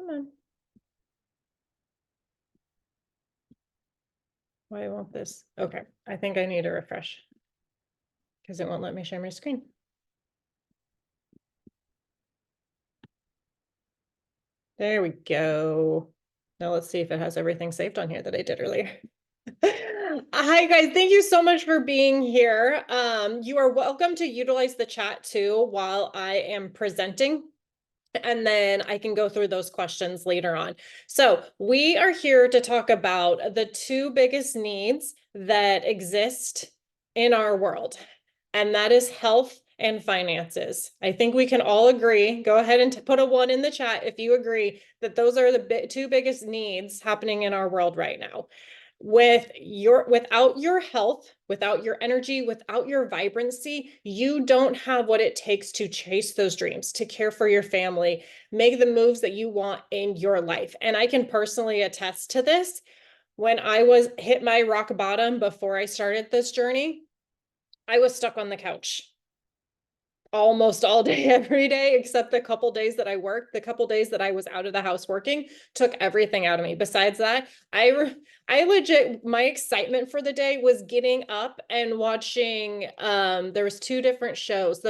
Come on. Why won't this? Okay, I think I need a refresh because it won't let me share my screen. There we go. Now let's see if it has everything saved on here that I did earlier. Hi guys, thank you so much for being here. You are welcome to utilize the chat too while I am presenting, and then I can go through those questions later on. So we are here to talk about the two biggest needs that exist in our world, and that is health and finances. I think we can all agree. Go ahead and put a 1 in the chat if you agree that those are the two biggest needs happening in our world right now. Without your health, without your energy, without your vibrancy, you don't have what it takes to chase those dreams, to care for your family, make the moves that you want in your life. And I can personally attest to this. When I was hit my rock bottom before I started this journey, I was stuck on the couch almost all day, every day, except the couple days that I worked. The couple days that I was out of the house working took everything out of me. Besides that, I legit, my excitement for the day was getting up and watching, there was 2 different shows,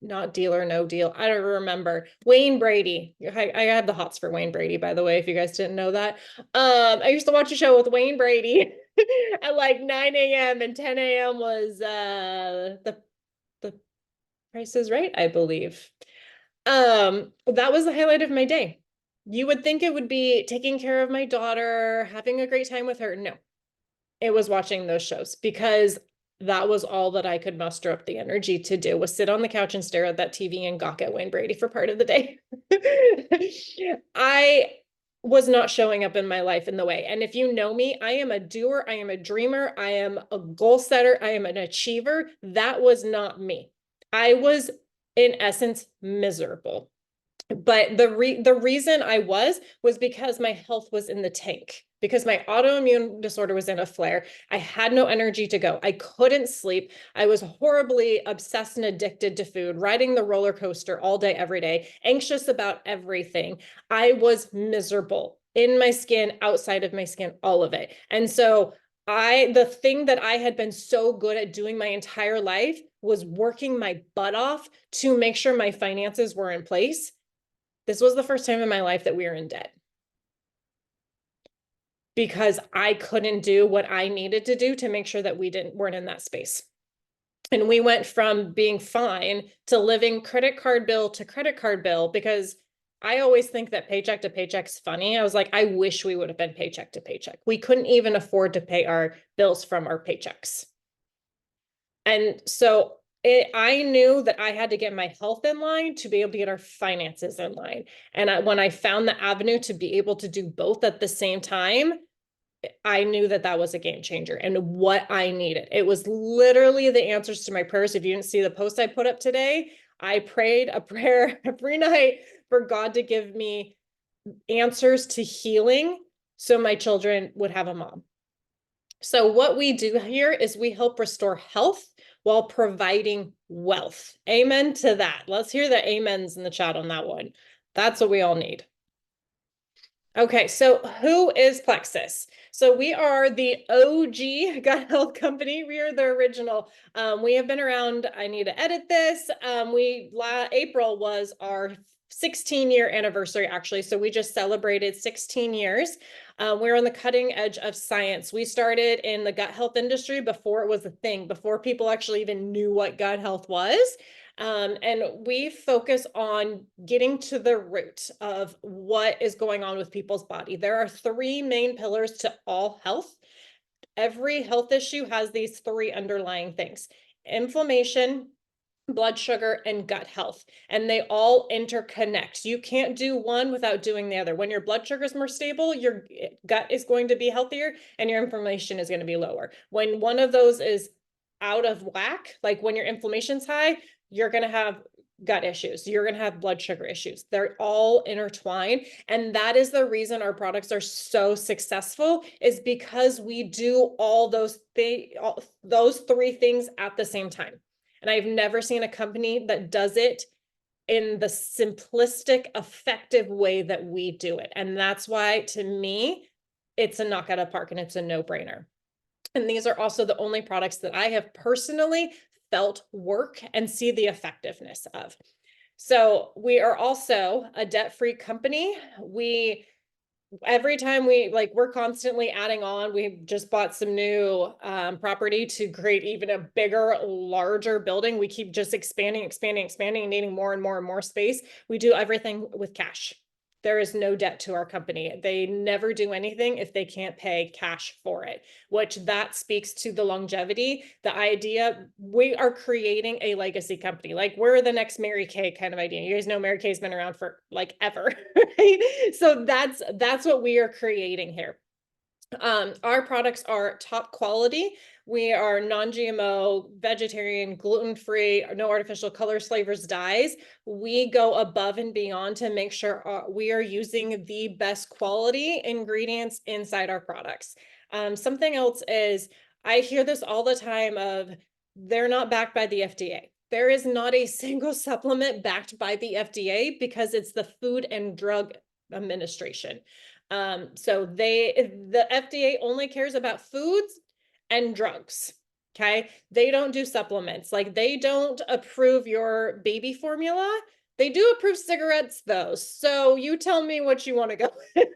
not Deal or No Deal. I don't remember. Wayne Brady. I have the hots for Wayne Brady, by the way, if you guys didn't know that. I used to watch a show with Wayne Brady at like 9 a.m. and 10 a.m. was the Price is Right, I believe. That was the highlight of my day. You would think it would be taking care of my daughter, having a great time with her. No, it was watching those shows because that was all that I could muster up the energy to do, was sit on the couch and stare at that TV and gawk at Wayne Brady for part of the day. I was not showing up in my life in the way. And if you know me, I am a doer, I am a dreamer, I am a goal setter, I am an achiever. That was not me. I was, in essence, miserable. But the reason I was because my health was in the tank, because my autoimmune disorder was in a flare. I had no energy to go. I couldn't sleep. I was horribly obsessed and addicted to food, riding the roller coaster all day, every day, anxious about everything. I was miserable in my skin, outside of my skin, all of it. And so the thing that I had been so good at doing my entire life was working my butt off to make sure my finances were in place. This was the first time in my life that we were in debt because I couldn't do what I needed to do to make sure that weren't in that space. And we went from being fine to living credit card bill to credit card bill, because I always think that paycheck to paycheck's funny. I was like, I wish we would have been paycheck to paycheck. We couldn't even afford to pay our bills from our paychecks. And so I knew that I had to get my health in line to be able to get our finances in line. And when I found the avenue to be able to do both at the same time, I knew that that was a game changer and what I needed. It was literally the answers to my prayers. If you didn't see the post I put up today, I prayed a prayer every night for God to give me answers to healing so my children would have a mom. So what we do here is we help restore health while providing wealth. Amen to that. Let's hear the amens in the chat on that one. That's what we all need. Okay, so who is Plexus? So we are the OG gut health company. We are the original. We have been around. I need to edit this. April was our 16-year anniversary, actually. So we just celebrated 16 years. We're on the cutting edge of science. We started in the gut health industry before it was a thing, before people actually even knew what gut health was. And we focus on getting to the root of what is going on with people's body. There are 3 main pillars to all health. Every health issue has these 3 underlying things: inflammation, blood sugar, and gut health. And they all interconnect. You can't do one without doing the other. When your blood sugar is more stable, your gut is going to be healthier and your inflammation is going to be lower. When one of those is out of whack, like when your inflammation's high, you're going to have gut issues. You're going to have blood sugar issues. They're all intertwined. And that is the reason our products are so successful, is because we do all those 3 things at the same time. And I've never seen a company that does it in the simplistic, effective way that we do it. And that's why, to me, it's a knock out of the park and it's a no-brainer. And these are also the only products that I have personally felt work and see the effectiveness of. So we are also a debt-free company. Every time we're constantly adding on. We just bought some new property to create even a bigger, larger building. We keep just expanding, and needing more and more and more space. We do everything with cash. There is no debt to our company. They never do anything if they can't pay cash for it, which that speaks to the longevity, the idea we are creating a legacy company. Like, we're the next Mary Kay kind of idea. You guys know Mary Kay's been around for like ever, right? So that's what we are creating here. Our products are top quality. We are non-GMO, vegetarian, gluten-free, no artificial colors, flavors, dyes. We go above and beyond to make sure we are using the best quality ingredients inside our products. Something else is, I hear this all the time of, they're not backed by the FDA. There is not a single supplement backed by the FDA because it's the Food and Drug Administration. So the FDA only cares about foods and drugs. Okay. They don't do supplements. Like, they don't approve your baby formula. They do approve cigarettes though. So you tell me what you want to go with.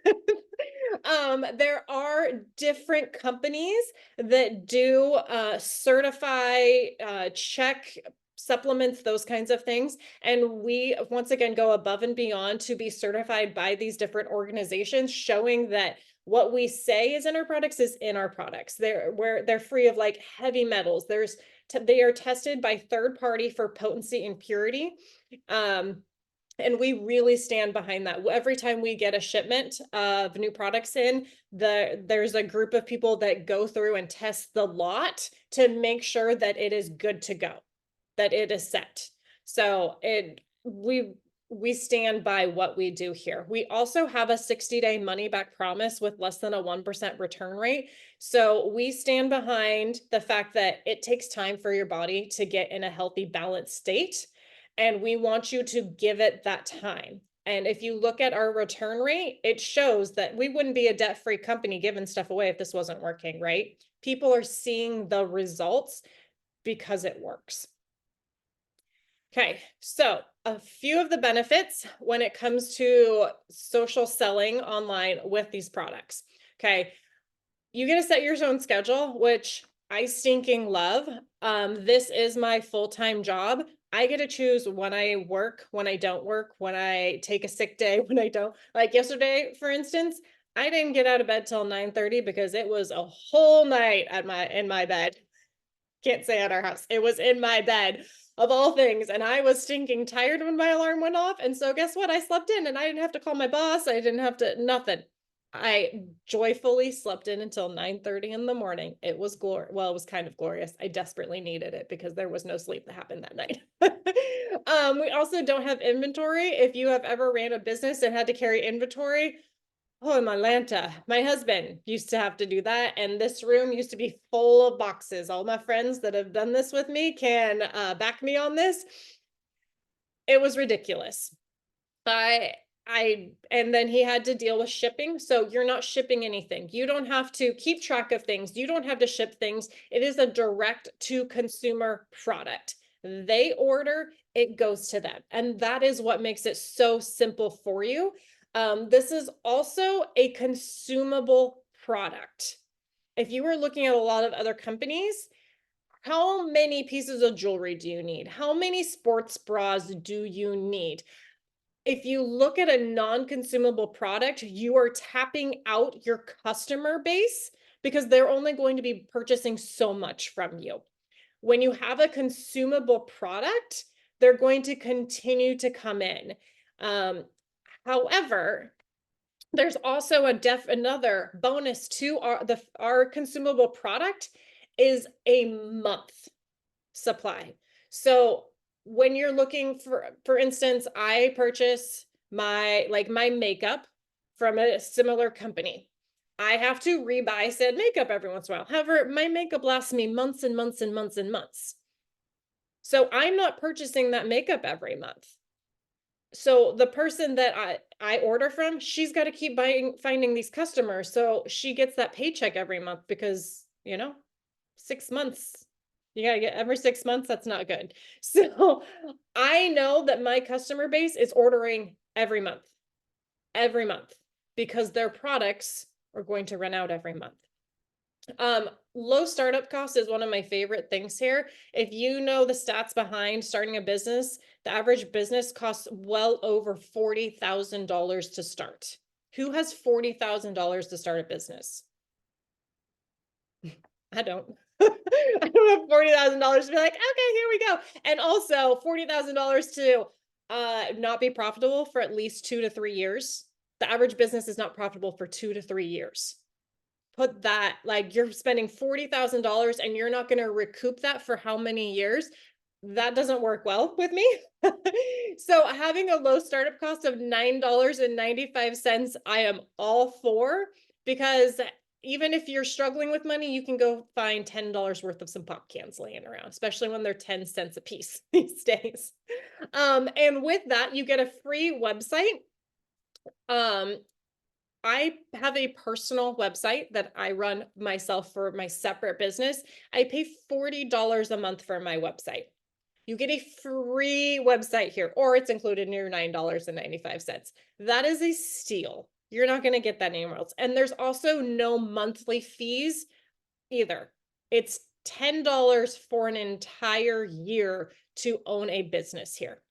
There are different companies that do certify, check supplements, those kinds of things. And we, once again, go above and beyond to be certified by these different organizations, showing that what we say is in our products is in our products. They're free of like heavy metals. They are tested by third party for potency and purity. And we really stand behind that. Every time we get a shipment of new products in, there's a group of people that go through and test the lot to make sure that it is good to go, that it is set. So we stand by what we do here. We also have a 60-day money back promise with less than a 1% return rate. So we stand behind the fact that it takes time for your body to get in a healthy, balanced state. And we want you to give it that time. And if you look at our return rate, it shows that we wouldn't be a debt-free company giving stuff away if this wasn't working, right? People are seeing the results because it works. Okay, so a few of the benefits when it comes to social selling online with these products. Okay, you get to set your own schedule, which I stinking love. This is my full-time job. I get to choose when I work, when I don't work, when I take a sick day, when I don't. Like yesterday, for instance, I didn't get out of bed till 9:30 because it was a whole night in my bed. Can't say at our house. It was in my bed of all things. And I was stinking tired when my alarm went off. And so guess what? I slept in and I didn't have to call my boss. I didn't have to, nothing. I joyfully slept in until 9:30 in the morning. It was well, it was kind of glorious. I desperately needed it because there was no sleep that happened that night. We also don't have inventory. If you have ever ran a business and had to carry inventory, oh, in Atlanta, my husband used to have to do that. And this room used to be full of boxes. All my friends that have done this with me can back me on this. It was ridiculous. And then he had to deal with shipping. So you're not shipping anything. You don't have to keep track of things. You don't have to ship things. It is a direct to consumer product. They order, it goes to them. And that is what makes it so simple for you. This is also a consumable product. If you were looking at a lot of other companies, how many pieces of jewelry do you need? How many sports bras do you need? If you look at a non-consumable product, you are tapping out your customer base because they're only going to be purchasing so much from you. When you have a consumable product, they're going to continue to come in. However, there's also another bonus to our consumable product is a month supply. So when you're looking for instance, I purchase my makeup from a similar company. I have to rebuy said makeup every once in a while. However, my makeup lasts me months and months and months and months. So I'm not purchasing that makeup every month. So the person that I order from, she's got to keep finding these customers. So she gets that paycheck every month because, 6 months, you got to get every 6 months. That's not good. So I know that my customer base is ordering every month, because their products are going to run out every month. Low startup cost is one of my favorite things here. If you know the stats behind starting a business, the average business costs well over $40,000 to start. Who has $40,000 to start a business? I don't. I don't have $40,000 to be like, okay, here we go. And also $40,000 to not be profitable for at least 2 to 3 years. The average business is not profitable for 2 to 3 years. Put that, like, you're spending $40,000 and you're not going to recoup that for how many years? That doesn't work well with me. So having a low startup cost of $9.95, I am all for, because even if you're struggling with money, you can go find $10 worth of some pop cans laying around, especially when they're 10 cents a piece these days. And with that, you get a free website. I have a personal website that I run myself for my separate business. I pay $40 a month for my website. You get a free website here, or it's included in your $9.95. That is a steal. You're not going to get that anywhere else. And there's also no monthly fees either. It's $10 for an entire year to own a business here.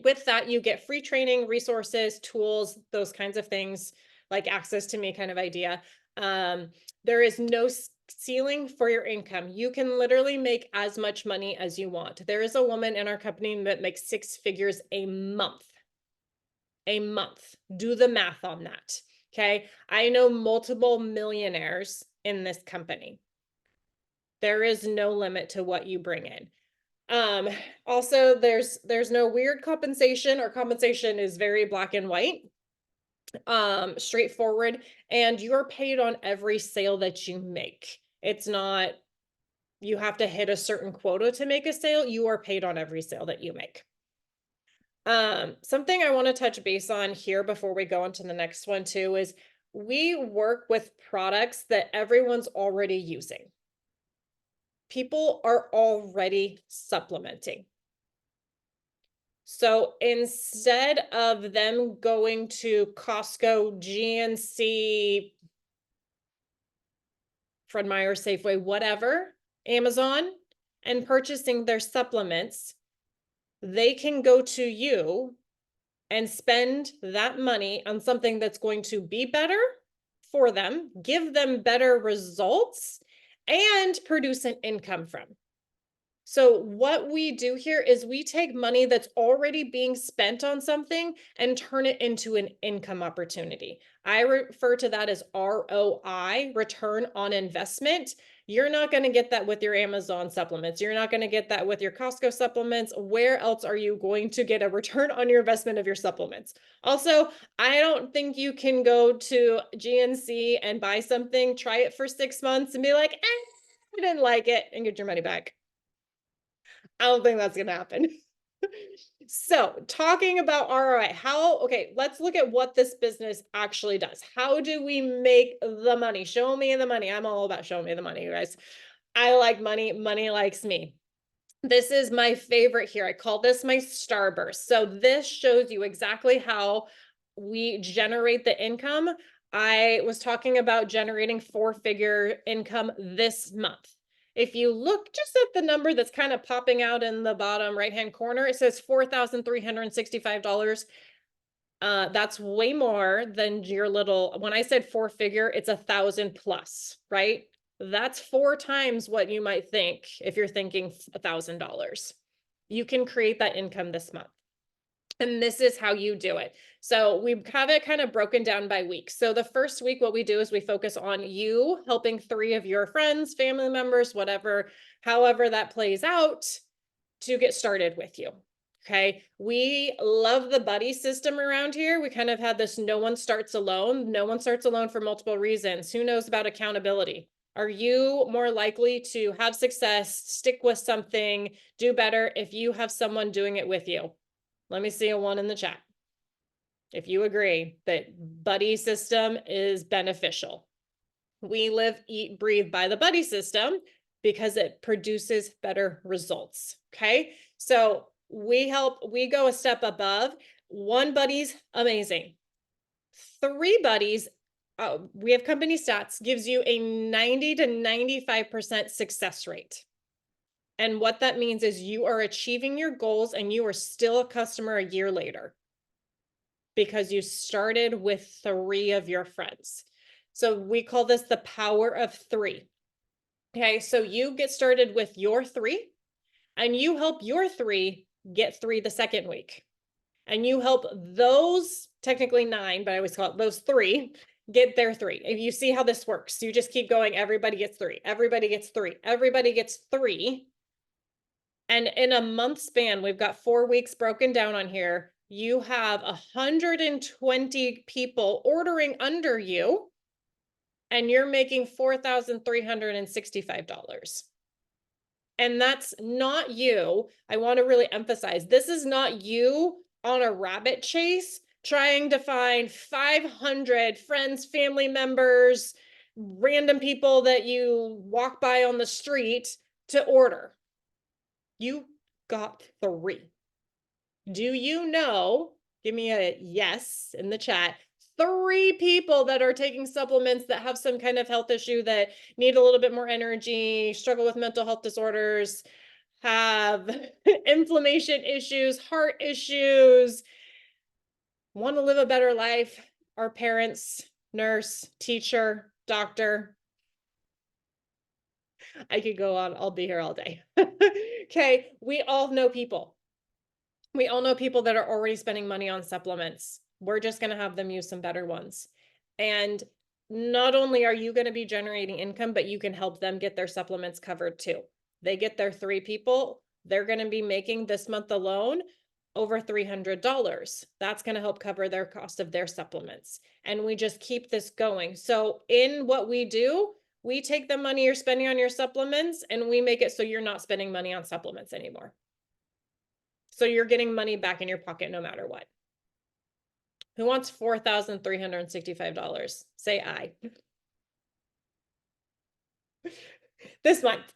With that, you get free training, resources, tools, those kinds of things, like access to me kind of idea. There is no ceiling for your income. You can literally make as much money as you want. There is a woman in our company that makes 6 figures a month. A month. Do the math on that. Okay. I know multiple millionaires in this company. There is no limit to what you bring in. Also, there's no weird compensation, or compensation is very black and white, straightforward, and you're paid on every sale that you make. It's not, you have to hit a certain quota to make a sale. You are paid on every sale that you make. Something I want to touch base on here before we go on to the next one too is we work with products that everyone's already using. People are already supplementing. So instead of them going to Costco, GNC, Fred Meyer, Safeway, whatever, Amazon, and purchasing their supplements, they can go to you and spend that money on something that's going to be better for them, give them better results, and produce an income from. So what we do here is we take money that's already being spent on something and turn it into an income opportunity. I refer to that as ROI, return on investment. You're not going to get that with your Amazon supplements. You're not going to get that with your Costco supplements. Where else are you going to get a return on your investment of your supplements? Also, I don't think you can go to GNC and buy something, try it for 6 months and be like, I didn't like it, and get your money back. I don't think that's going to happen. So talking about ROI, okay, let's look at what this business actually does. How do we make the money? Show me the money. I'm all about showing me the money, you guys. I like money. Money likes me. This is my favorite here. I call this my starburst. So this shows you exactly how we generate the income. I was talking about generating 4-figure income this month. If you look just at the number that's kind of popping out in the bottom right-hand corner, it says $4,365. That's way more than your little, when I said 4-figure, it's 1,000 plus, right? That's 4 times what you might think if you're thinking $1,000. You can create that income this month. And this is how you do it. So we have it kind of broken down by week. So the first week, what we do is we focus on you helping 3 of your friends, family members, whatever, however that plays out, to get started with you. Okay. We love the buddy system around here. We kind of have this no one starts alone. No one starts alone for multiple reasons. Who knows about accountability? Are you more likely to have success, stick with something, do better if you have someone doing it with you? Let me see a 1 in the chat. If you agree that buddy system is beneficial. We live, eat, breathe by the buddy system because it produces better results. Okay. So we go a step above. 1 buddy's amazing. 3 buddies, we have company stats, gives you a 90 to 95% success rate. And what that means is you are achieving your goals and you are still a customer a year later because you started with 3 of your friends. So we call this the power of 3. Okay, so you get started with your 3 and you help your 3 get 3 the second week. And you help those, technically 9, but I always call it those 3, get their 3. If you see how this works, you just keep going, everybody gets 3, everybody gets 3, everybody gets 3. And in a month span, we've got 4 weeks broken down on here. You have 120 people ordering under you, and you're making $4,365. And that's not you. I want to really emphasize, this is not you on a rabbit chase trying to find 500 friends, family members, random people that you walk by on the street to order. You got 3. Do you know, give me a yes in the chat, 3 people that are taking supplements that have some kind of health issue, that need a little bit more energy, struggle with mental health disorders, have inflammation issues, heart issues, want to live a better life, are parents, nurse, teacher, doctor. I could go on, I'll be here all day. Okay, we all know people. We all know people that are already spending money on supplements. We're just going to have them use some better ones. And not only are you going to be generating income, but you can help them get their supplements covered too. They get their 3 people, they're going to be making this month alone over $300. That's going to help cover their cost of their supplements. And we just keep this going. So in what we do, we take the money you're spending on your supplements and we make it so you're not spending money on supplements anymore. So you're getting money back in your pocket no matter what. Who wants $4,365? Say aye. This month.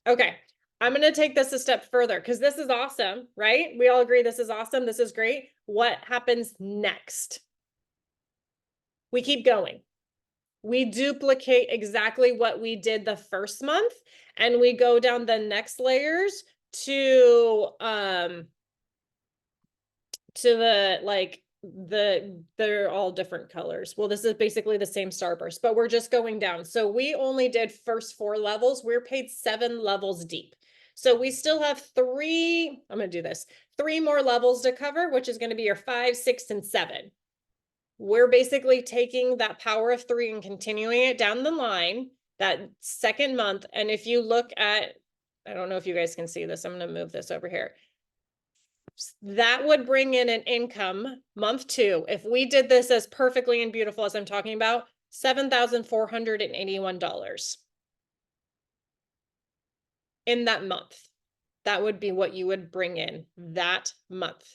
Okay, I'm going to take this a step further because this is awesome, right? We all agree this is awesome. This is great. What happens next? We keep going. We duplicate exactly what we did the first month and we go down the next layers to they're all different colors. Well, this is basically the same starburst, but we're just going down. So we only did first 4 levels. We're paid 7 levels deep. So we still have 3, I'm going to do this, 3 more levels to cover, which is going to be your 5, 6, and 7. We're basically taking that power of 3 and continuing it down the line that second month. And if you look at, I don't know if you guys can see this, I'm going to move this over here. That would bring in an income month 2. If we did this as perfectly and beautiful as I'm talking about, $7,481 in that month. That would be what you would bring in that month.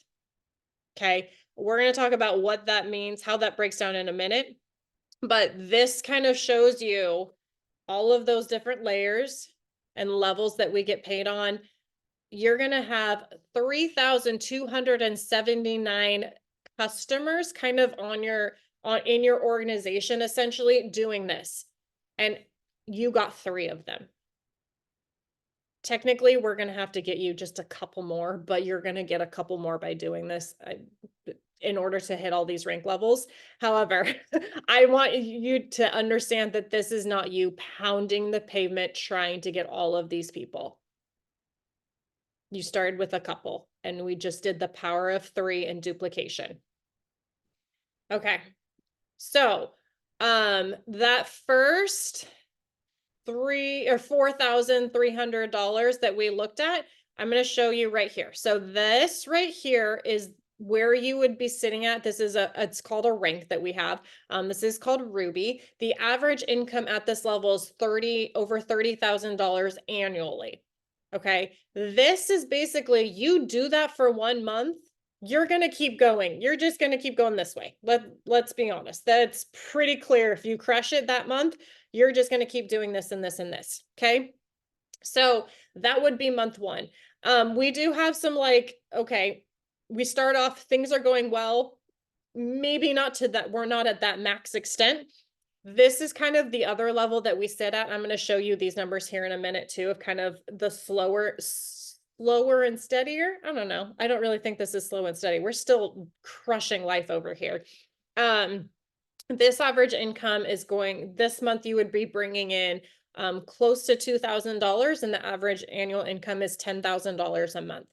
Okay. We're going to talk about what that means, how that breaks down in a minute. But this kind of shows you all of those different layers and levels that we get paid on. You're going to have 3,279 customers kind of in your organization, essentially doing this. And you got 3 of them. Technically, we're going to have to get you just a couple more, but you're going to get a couple more by doing this in order to hit all these rank levels. However, I want you to understand that this is not you pounding the pavement trying to get all of these people. You started with a couple and we just did the power of 3 and duplication. Okay. So, that first $4,300 that we looked at, I'm going to show you right here. So this right here is where you would be sitting at. This is it's called a rank that we have. This is called Ruby. The average income at this level is over $30,000 annually. Okay. This is basically, you do that for 1 month, you're going to keep going. You're just going to keep going this way. Let's be honest. That's pretty clear. If you crush it that month, you're just going to keep doing this and this and this. Okay. So that would be month one. We do have some okay, we start off, things are going well. Maybe not to that, we're not at that max extent. This is kind of the other level that we sit at. I'm going to show you these numbers here in a minute too, of kind of the slower and steadier. I don't know. I don't really think this is slow and steady. We're still crushing life over here. This average income is going, this month you would be bringing in close to $2,000, and the average annual income is $10,000 a month.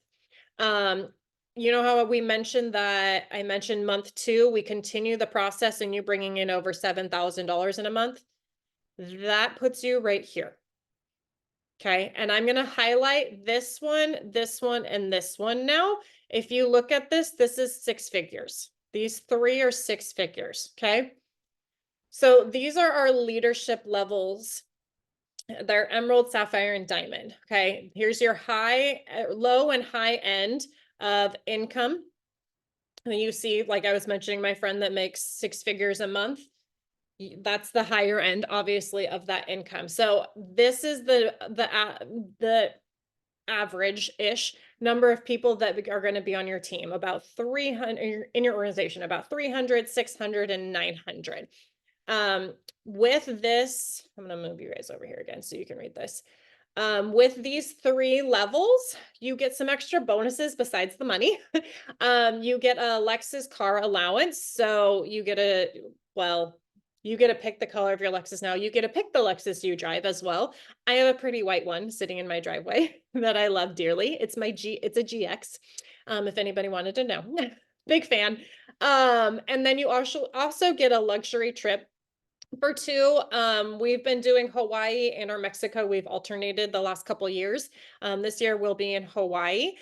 You know how we mentioned that I mentioned month 2, we continue the process and you bringing in over $7,000 in a month. That puts you right here. Okay. And I'm going to highlight this one, and this one now. If you look at this, this is 6 figures. These 3 are 6 figures. Okay. So these are our leadership levels. They're emerald, sapphire, and diamond. Okay. Here's your low and high end of income. And you see, like I was mentioning, my friend that makes 6 figures a month, that's the higher end, obviously, of that income. So this is the average-ish number of people that are going to be on your team, about 300 in your organization, about 300, 600, and 900. With this, I'm going to move you guys over here again so you can read this. With these 3 levels, you get some extra bonuses besides the money. You get a Lexus car allowance. So you get you get to pick the color of your Lexus now. You get to pick the Lexus you drive as well. I have a pretty white one sitting in my driveway that I love dearly. It's a GX. If anybody wanted to know. Big fan. And then you also get a luxury trip for 2. We've been doing Hawaii and or Mexico. We've alternated the last couple years. This year we'll be in Hawaii.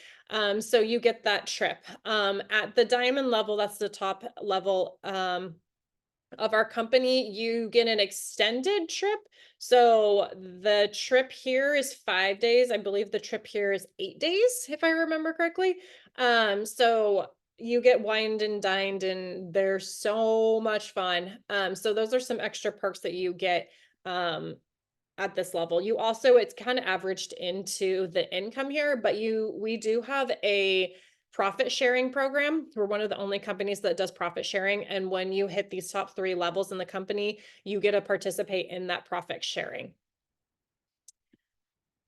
So you get that trip. At the diamond level, that's the top level of our company, you get an extended trip. So the trip here is 5 days. I believe the trip here is 8 days, if I remember correctly. So you get wined and dined, and they're so much fun. So those are some extra perks that you get at this level. You also, it's kind of averaged into the income here, but we do have a profit sharing program. We're one of the only companies that does profit sharing. And when you hit these top 3 levels in the company, you get to participate in that profit sharing.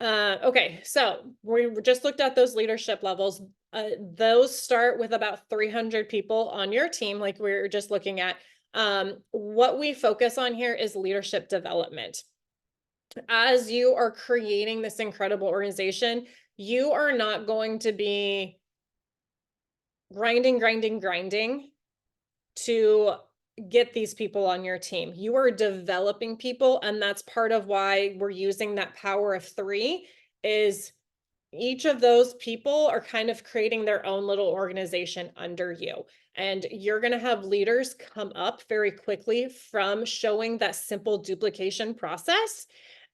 Okay, so we just looked at those leadership levels. Those start with about 300 people on your team, like we were just looking at. What we focus on here is leadership development. As you are creating this incredible organization, you are not going to be grinding to get these people on your team. You are developing people, and that's part of why we're using that power of 3. Is each of those people are kind of creating their own little organization under you. And you're going to have leaders come up very quickly from showing that simple duplication process.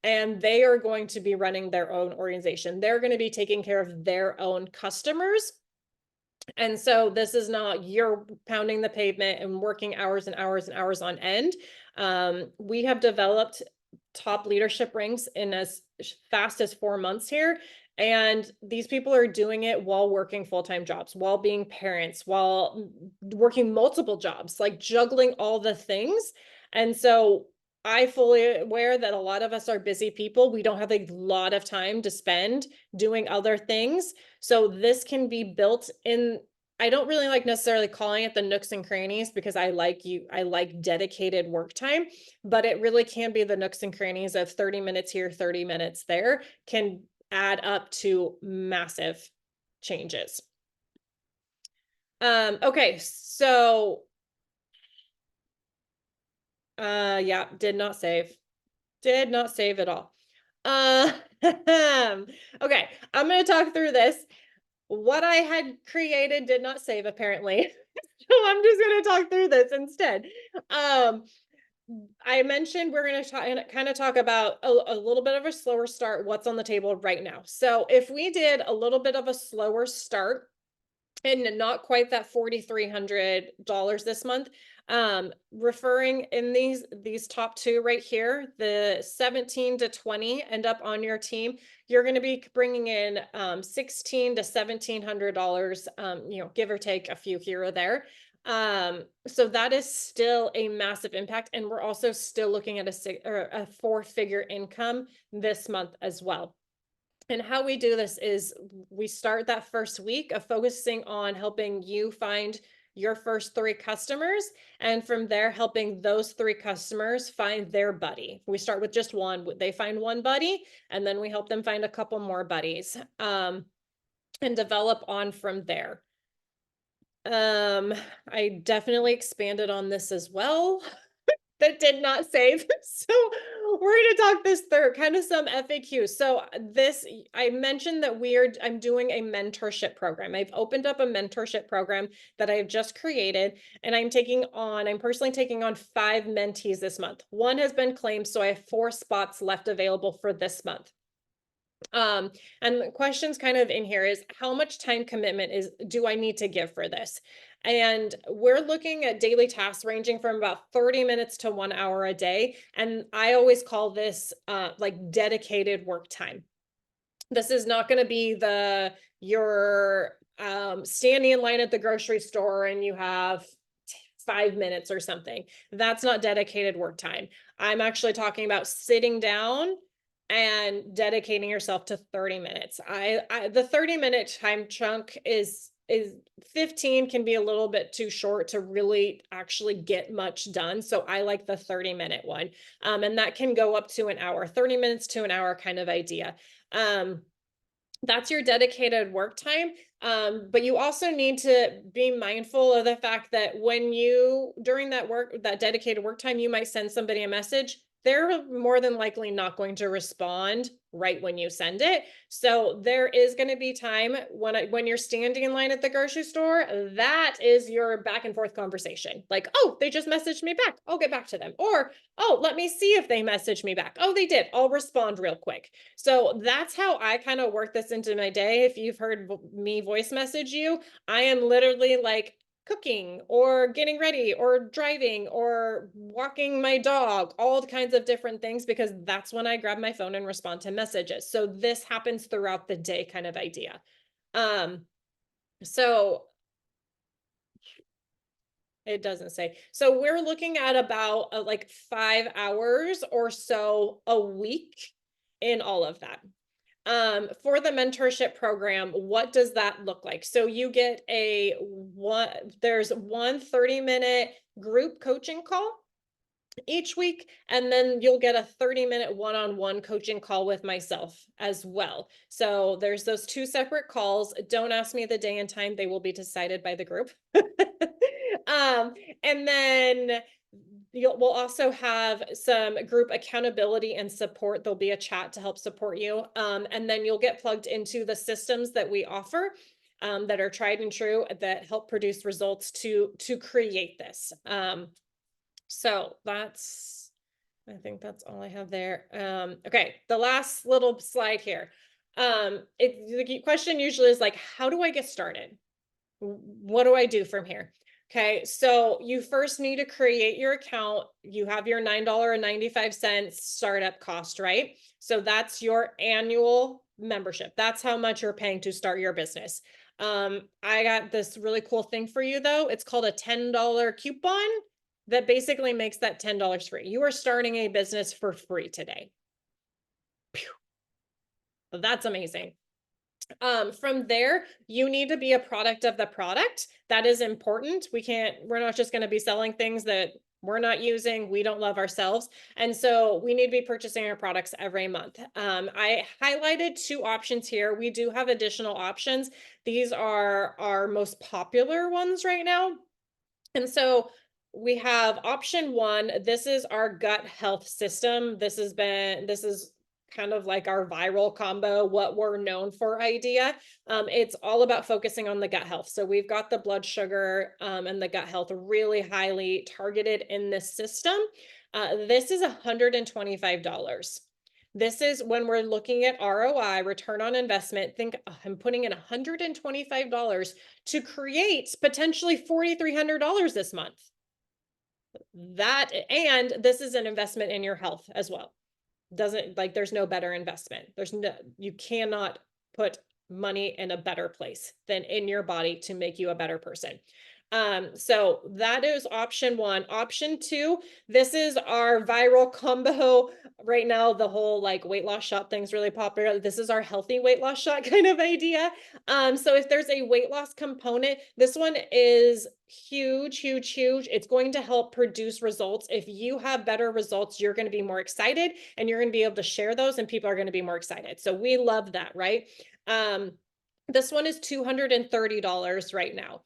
And they are going to be running their own organization. They're going to be taking care of their own customers. And so this is not you're pounding the pavement and working hours and hours and hours on end. We have developed top leadership ranks in as fast as 4 months here. And these people are doing it while working full-time jobs, while being parents, while working multiple jobs, like juggling all the things. And so I fully aware that a lot of us are busy people. We don't have a lot of time to spend doing other things. So this can be built in. I don't really like necessarily calling it the nooks and crannies, because I like dedicated work time, but it really can be the nooks and crannies of 30 minutes here, 30 minutes there, can add up to massive changes. Okay, so yeah, did not save at all. Okay, I'm going to talk through this. What I had created did not save, apparently. So I'm just going to talk through this instead. I mentioned we're going to kind of talk about a little bit of a slower start, what's on the table right now. So if we did a little bit of a slower start, and not quite that $4,300 this month. Referring in these top two right here, the 17 to 20 end up on your team. You're going to be bringing in 16 to $1,700, give or take a few here or there. So that is still a massive impact, and we're also still looking at a four-figure income this month as well. And how we do this is we start that first week of focusing on helping you find your first three customers. And from there, helping those three customers find their buddy. We start with just one. They find one buddy, and then we help them find a couple more buddies, and develop on from there. I definitely expanded on this as well. That did not save. So we're going to talk this through kind of some FAQs. So I mentioned that I'm doing a mentorship program. I've opened up a mentorship program that I've just created, and I'm personally taking on 5 mentees this month. One has been claimed, so I have 4 spots left available for this month. And the questions kind of in here is how much time commitment do I need to give for this? And we're looking at daily tasks ranging from about 30 minutes to 1 hour a day. And I always call this like dedicated work time. This is not going to be you're standing in line at the grocery store and you have 5 minutes or something. That's not dedicated work time. I'm actually talking about sitting down and dedicating yourself to 30 minutes. The 30-minute time chunk is 15 can be a little bit too short to really actually get much done. So I like the 30-minute one. And that can go up to an hour, 30 minutes to an hour kind of idea. That's your dedicated work time. But you also need to be mindful of the fact that during that dedicated work time, you might send somebody a message. They're more than likely not going to respond right when you send it. So there is going to be time when you're standing in line at the grocery store, that is your back and forth conversation. Like, oh, they just messaged me back. I'll get back to them. Or, oh, let me see if they messaged me back. Oh, they did. I'll respond real quick. So that's how I kind of work this into my day. If you've heard me voice message you, I am literally like cooking or getting ready or driving or walking my dog, all kinds of different things, because that's when I grab my phone and respond to messages. So this happens throughout the day kind of idea. So it doesn't say. So we're looking at about like 5 hours or so a week in all of that. For the mentorship program, what does that look like? So you get there's one 30-minute group coaching call each week, and then you'll get a 30-minute one-on-one coaching call with myself as well. So there's those 2 separate calls. Don't ask me the day and time. They will be decided by the group. And then we'll also have some group accountability and support. There'll be a chat to help support you. And then you'll get plugged into the systems that we offer, that are tried and true, that help produce results to create this. So I think that's all I have there. Okay, the last little slide here. The question usually is like, how do I get started? What do I do from here? Okay, so you first need to create your account. You have your $9.95 startup cost, right? So that's your annual membership. That's how much you're paying to start your business. I got this really cool thing for you though. It's called a $10 coupon that basically makes that $10 free. You are starting a business for free today. That's amazing. From there, you need to be a product of the product. That is important. We're not just going to be selling things that we're not using, we don't love ourselves. And so we need to be purchasing our products every month. I highlighted 2 options here. We do have additional options. These are our most popular ones right now. And so we have option 1. This is our gut health system. This is kind of like our viral combo, what we're known for idea. It's all about focusing on the gut health. So we've got the blood sugar and the gut health really highly targeted in this system. This is $125. This is when we're looking at ROI, return on investment. Think I'm putting in $125 to create potentially $4,300 this month. And this is an investment in your health as well. Doesn't, like, there's no better investment. You cannot put money in a better place than in your body to make you a better person. So that is option one. Option two, this is our viral combo right now. The whole like weight loss shot thing's really popular. This is our healthy weight loss shot kind of idea. So if there's a weight loss component, this one is huge, huge, huge. It's going to help produce results. If you have better results, you're going to be more excited and you're going to be able to share those and people are going to be more excited. So we love that, right? This one is $230 right now.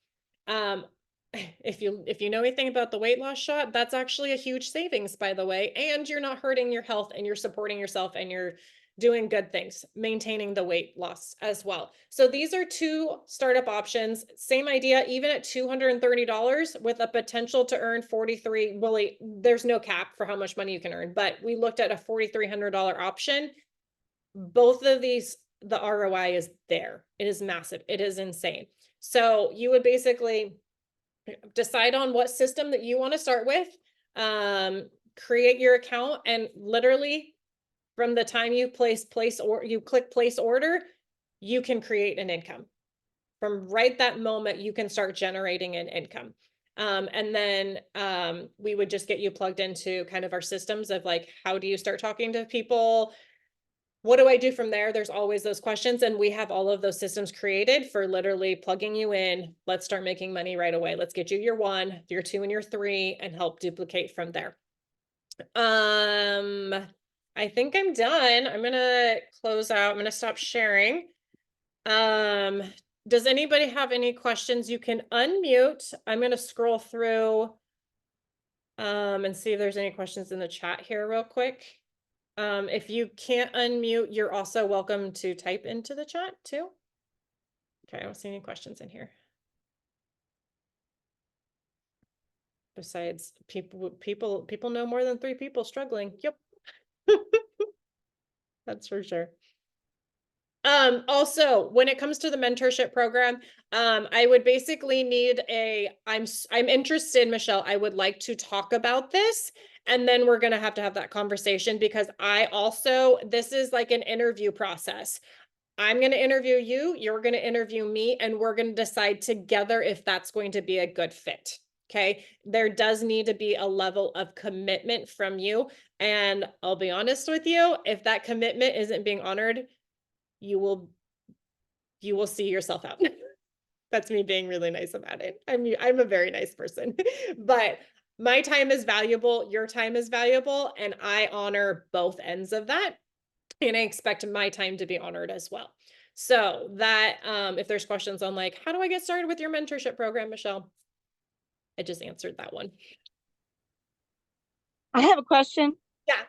If you know anything about the weight loss shot, that's actually a huge savings, by the way, and you're not hurting your health and you're supporting yourself and you're doing good things, maintaining the weight loss as well. So these are two startup options. Same idea, even at $230 with a potential to earn 43. Well, there's no cap for how much money you can earn, but we looked at a $4,300 option. Both of these, the ROI is there. It is massive. It is insane. So you would basically decide on what system that you want to start with, create your account, and literally from the time you click place order, you can create an income. From right that moment, you can start generating an income. And then we would just get you plugged into kind of our systems of like, how do you start talking to people? What do I do from there? There's always those questions. And we have all of those systems created for literally plugging you in. Let's start making money right away. Let's get you your 1, your 2, and your 3 and help duplicate from there. I think I'm done. I'm going to close out. I'm going to stop sharing. Does anybody have any questions? You can unmute. I'm going to scroll through and see if there's any questions in the chat here real quick. If you can't unmute, you're also welcome to type into the chat too. Okay, I don't see any questions in here. Besides, people know more than 3 people struggling. Yep. That's for sure. Also, when it comes to the mentorship program, I would basically need I'm interested, Michelle, I would like to talk about this. And then we're going to have that conversation because this is like an interview process. I'm going to interview you, you're going to interview me, and we're going to decide together if that's going to be a good fit. Okay. There does need to be a level of commitment from you. And I'll be honest with you, if that commitment isn't being honored, you will see yourself out. That's me being really nice about it. I'm a very nice person, but my time is valuable. Your time is valuable. And I honor both ends of that. And I expect my time to be honored as well. So that, if there's questions on like, how do I get started with your mentorship program, Michelle? I just answered that one. I have a question. Yeah.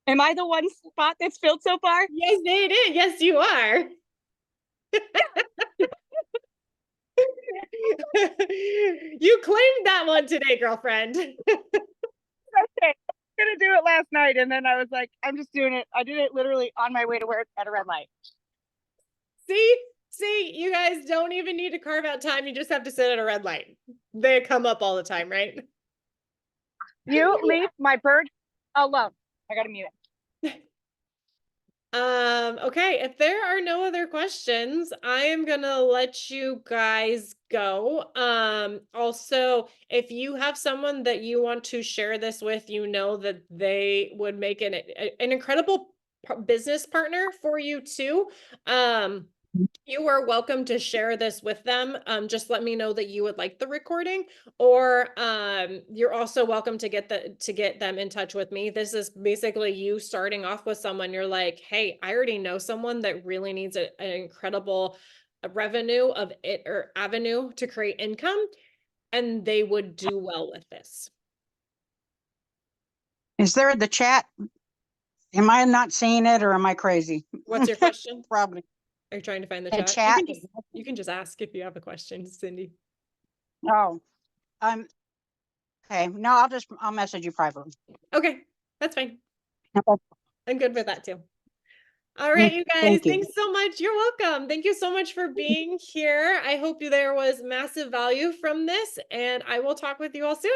Am I the one spot that's filled so far? Yes, it is. Yes, you are. You claimed that one today, girlfriend. Okay. I was gonna do it last night, and then I was like, I'm just doing it. I did it literally on my way to work at a red light. See, you guys don't even need to carve out time. You just have to sit at a red light. They come up all the time, right? You leave my bird alone. I gotta mute it. Okay, if there are no other questions, I am gonna let you guys go. Also, if you have someone that you want to share this with, you know that they would make an incredible business partner for you too. You are welcome to share this with them. Just let me know that you would like the recording, or you're also welcome to get them in touch with me. This is basically you starting off with someone. You're like, hey, I already know someone that really needs an incredible revenue of it or avenue to create income, and they would do well with this. Is there the chat? Am I not seeing it, or am I crazy? What's your question? Probably. Are you trying to find the The chat? chat. You can just ask if you have a question, Cindy. Oh, Okay, no, I'll message you privately. Okay, that's fine. Okay. I'm good with that too. All right, you guys, Thank you. thanks so much. You're welcome. Thank you so much for being here. I hope there was massive value from this, and I will talk with you all soon.